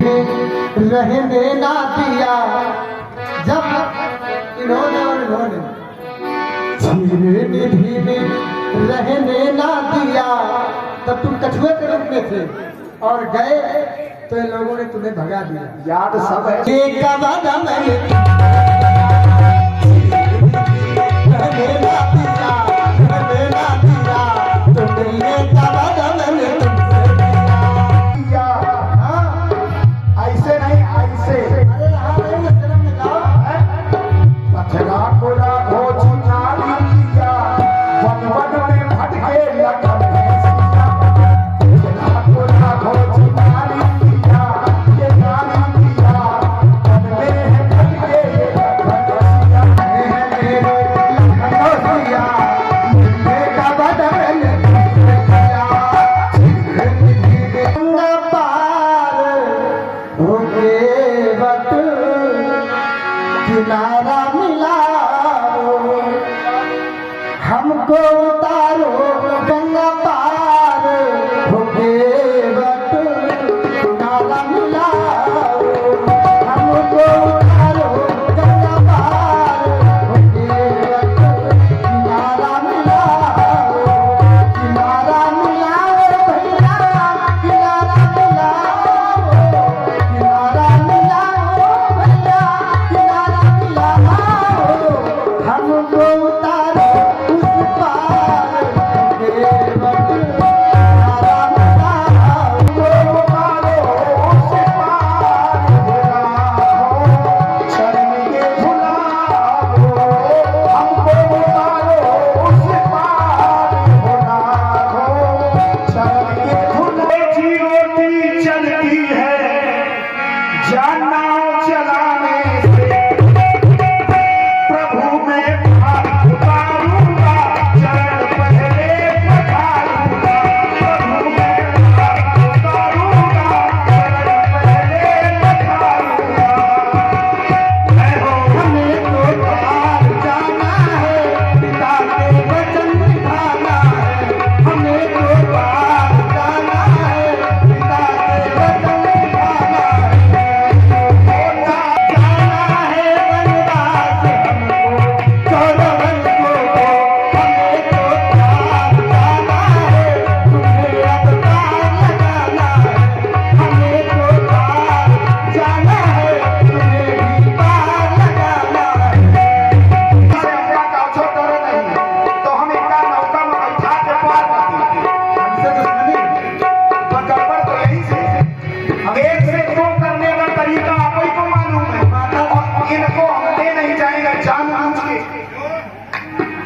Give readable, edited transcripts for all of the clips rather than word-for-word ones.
रहने ना दिया जब इन्होंने और इन्होंने धीरे धीरे रहने ना दिया तब तुम कछुए के रूप में थे और गए तो इन लोगों ने तुम्हें भगा दिया। याद सब है। एक कदम किनारा मिला हमको उतारो गंगा पार होके बट किनारा मिला हमको उतारो गंगा पार होके बट किनारा मिला किनारा मिला भैया किनारा मिला किनारा मिला भैया हमको उतारो उस पार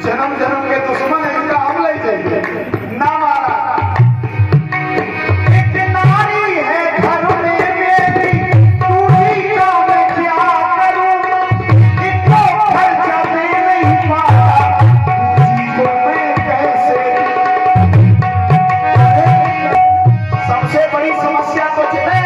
जन्म जन्म के दुश्मन है इनका हम ले जाएंगे ना मारा। एक नारी है घर में मेरी तू ही का मैं क्या करूं इनको खर्चा दे नहीं पाता जीवो में कैसे। सबसे बड़ी समस्या तो है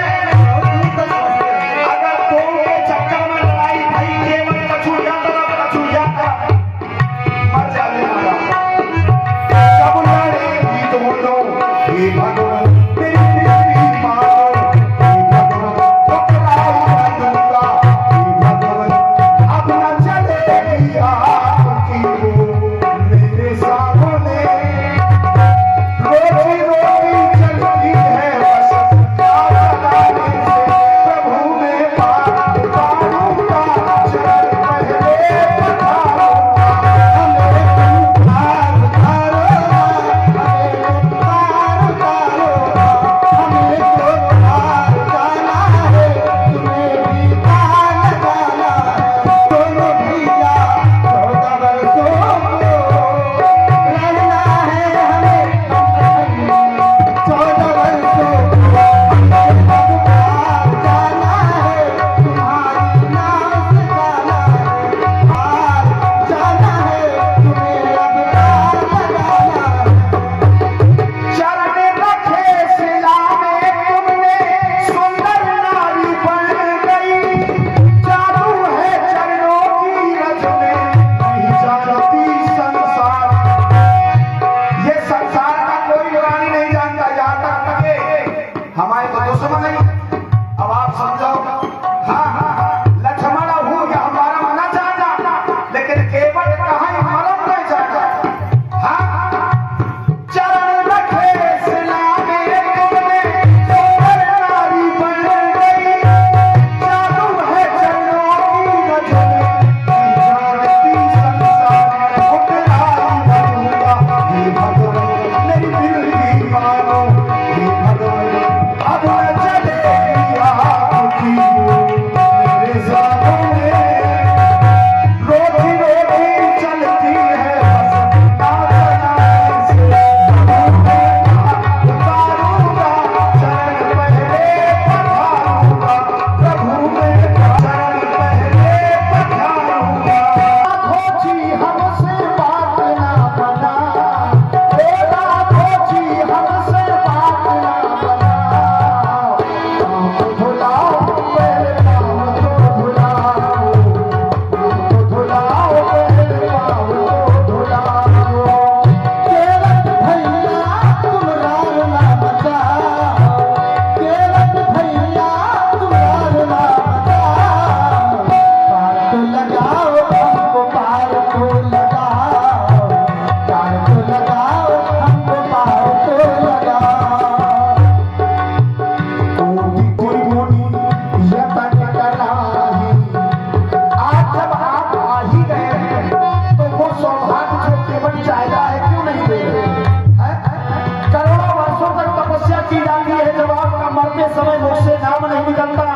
निकलता।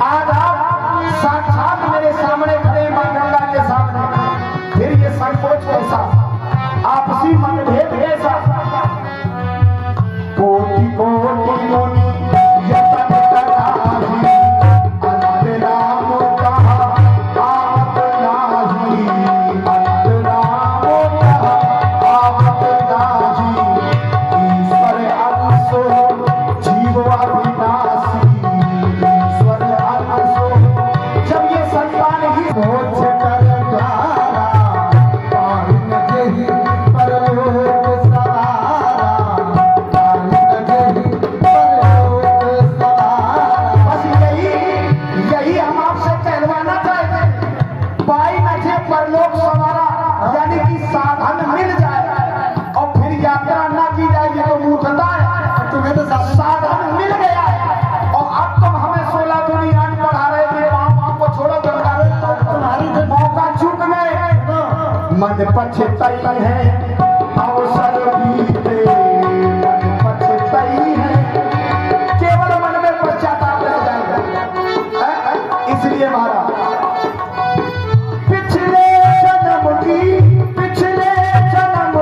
आज आप साक्षात मेरे सामने खड़े मां गंगा के सामने, फिर ये संकोच कैसा, आपसी मतभेद कैसा? कोटि कोटि मुनि यतन कराही, अंत राम कहा आवत नाही, अंत राम कहा आवत नाही। ईश्वर अंशो जीव अविनाशी, ईश्वर अंशो। जब ये संतान ही मोक्ष कर द्वारा, पावन जहि परलोक सवारा, पावन जहि परलोक सवारा। बस यही हम आपसे कहलवाना चाहते हैं। पाई न थे परलोक सवारा, यानी कि साधन मिल जाए और फिर यात्रा ना की जाएगी तो मूर्खता है। तुम्हें तो साधन मिल गया है और अब तुम हमें 16 दूनी आठ बढ़ा रहे थे, पाँव को छोड़ो गंगा रे, तुम्हारी तो मौका चूक गए। मन पछताई है अवसर बीते, मन पछताई है, केवल मन में पश्चाताप रह जाएगा। इसलिए महाराज पिछले जन्म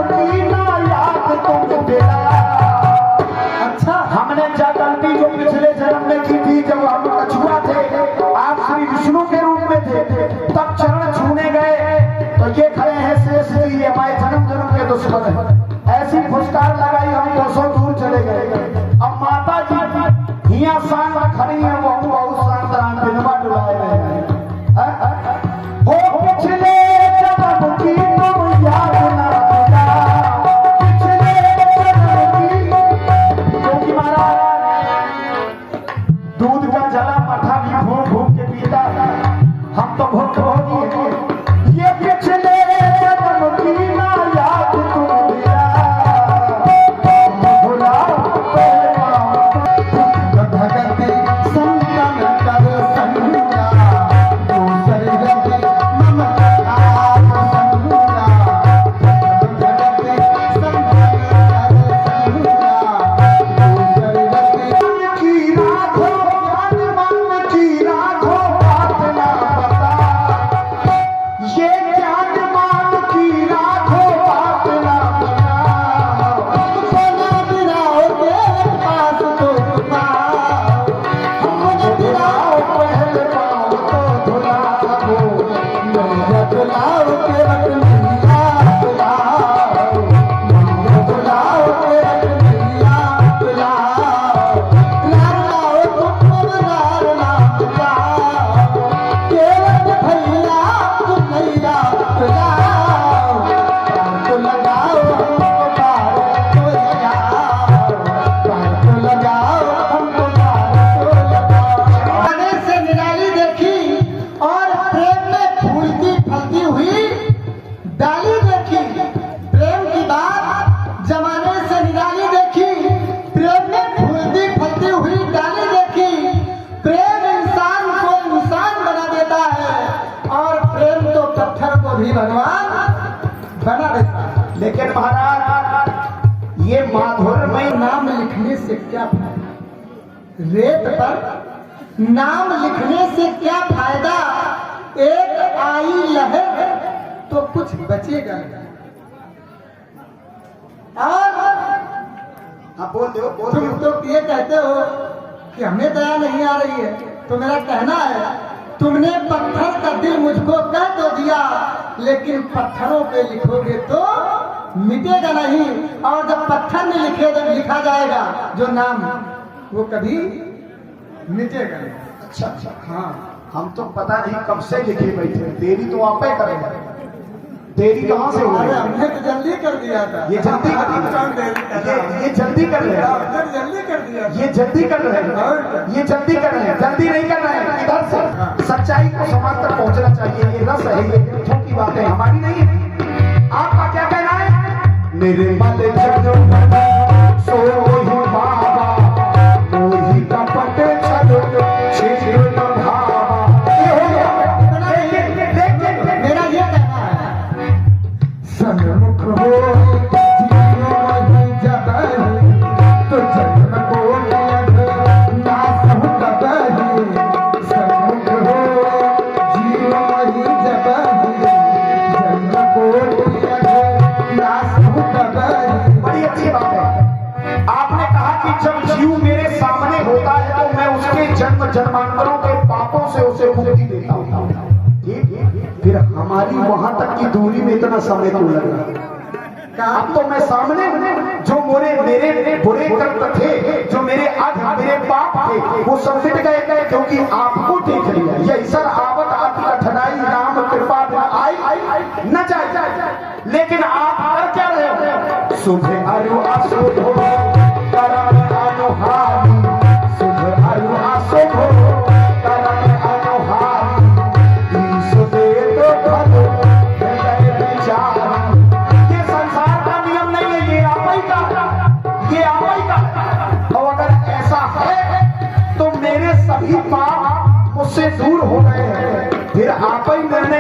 की ना याद तुम दिला। अच्छा हमने जो गलती जो पिछले जन्म में की थी, जब हम कछुआ थे, आप श्री विष्णु के रूप में थे, तब चरण छूने गए तो ये खड़े हैं शेष जी, ये हमारे जन्म जन्म के दुश्मन है। ऐसी फुसकार लगाई, हम 200 दूर चले गए। अब माता जी हिया शान खड़ी है, वो बहुत शानदार बिनवा डुलाए गए हैं। हो पिछले जन्म की तुम याद ना दिला, पिछले जन्म की। क्योंकि महाराज दूध का जला मठा भी घूम घूम के पीता, हम तो भूख होगी। ये पिछले जन्म की ना याद तुम दिला, भुलाओ भगति संतन कर संगा, दूसर गति मम आत्म संगा। भगति संतन कर संगा, दूसर गति की राखो ज्ञान मान की राखो बात ना बता, ये ज्ञान मान की राखो बात ना बता। सोना बिराओ के पास तो पाओ, हमने बिराओ पहले पाओ तो धुलाओ, नैया बुलाओ के रख नैया बुलाओ, नैया बुलाओ के रख नैया बुलाओ। लाओ तुम नार नाम जाओ, केवट भैया तुम नैया बुलाओ। पार तो लगाओ हमको पार तो लगाओ, पार तो लगाओ हमको पार तो लगाओ। आगे से निराली देखी और प्रेम में फूलती फलती हुई डाली देखी। प्रेम की बात जमाने से निराली देखी, प्रेम में फूलती फलती हुई डाली देखी। प्रेम इंसान को इंसान बना देता है और प्रेम तो पत्थर को भी भगवान बना देता है। लेकिन महाराज ये माधुर्यमय नाम लिखने से क्या फायदा? रेत पर नाम लिखने से क्या फायदा? एक आई लहर तो कुछ बचेगा नहीं। और हाँ बोल दो तुम तो ये कहते हो कि हमें दया नहीं आ रही है, तो मेरा कहना है तुमने पत्थर का दिल मुझको कह तो दिया, लेकिन पत्थरों पे लिखोगे तो मिटेगा नहीं। और जब पत्थर में लिखा जाएगा जो नाम, वो कभी मिटेगा नहीं। अच्छा अच्छा, हाँ, हम तो पता नहीं कब से लिखे बैठे, देरी तो आप ही करेंगे। देरी कहाँ से हो अरे रही है? हमने तो जल्दी कर दिया था। ये जल्दी कर हम दिया। कौन देरी कर रहा है? ये जल्दी कर रहे हैं, हमने तो जल्दी कर दिया था। ये जल्दी कर रहे हैं, ये जल्दी कर रहे हैं, जल्दी नहीं कर रहे हैं। इधर से सच्चाई को समाज तक पहुंचना चाहिए। ये रस है, ये झूठों की बातें हमारी नहीं है। आपका क्या कहना है? निर्मल जन सो ही बाबा, मोहि कपट छल छिद्र न भावा। ये हो गया। देखिए मेरा ये कहना है, सन्मुख हो जियो ही जगह, तो जन्म को लग ना सहु कबहि। जन्मांतरों के पापों से उसे मुक्ति देता हूँ। फिर हमारी वहां तक की दूरी में इतना समय क्यों लगा? अब तो मैं सामने जो मेरे बुरे कर्म थे, जो मेरे मेरे पाप थे, वो सब मिट गए क्योंकि आपको देख लिया। यही सर आवत आदि कठिनाई नाम कृपा आई न जाए, लेकिन आप कर क्या रहे हो? शुभ अरु अशुभ करम अनुहारी, शुभ अरु अशुभ करम अनुहारी, ईश दे तो फल हृदय विचार। ये संसार का नियम नहीं है, ये आप ही का। और अगर ऐसा है तो मेरे सभी पाप मुझसे दूर हो गए हैं, फिर आप ही निर्णय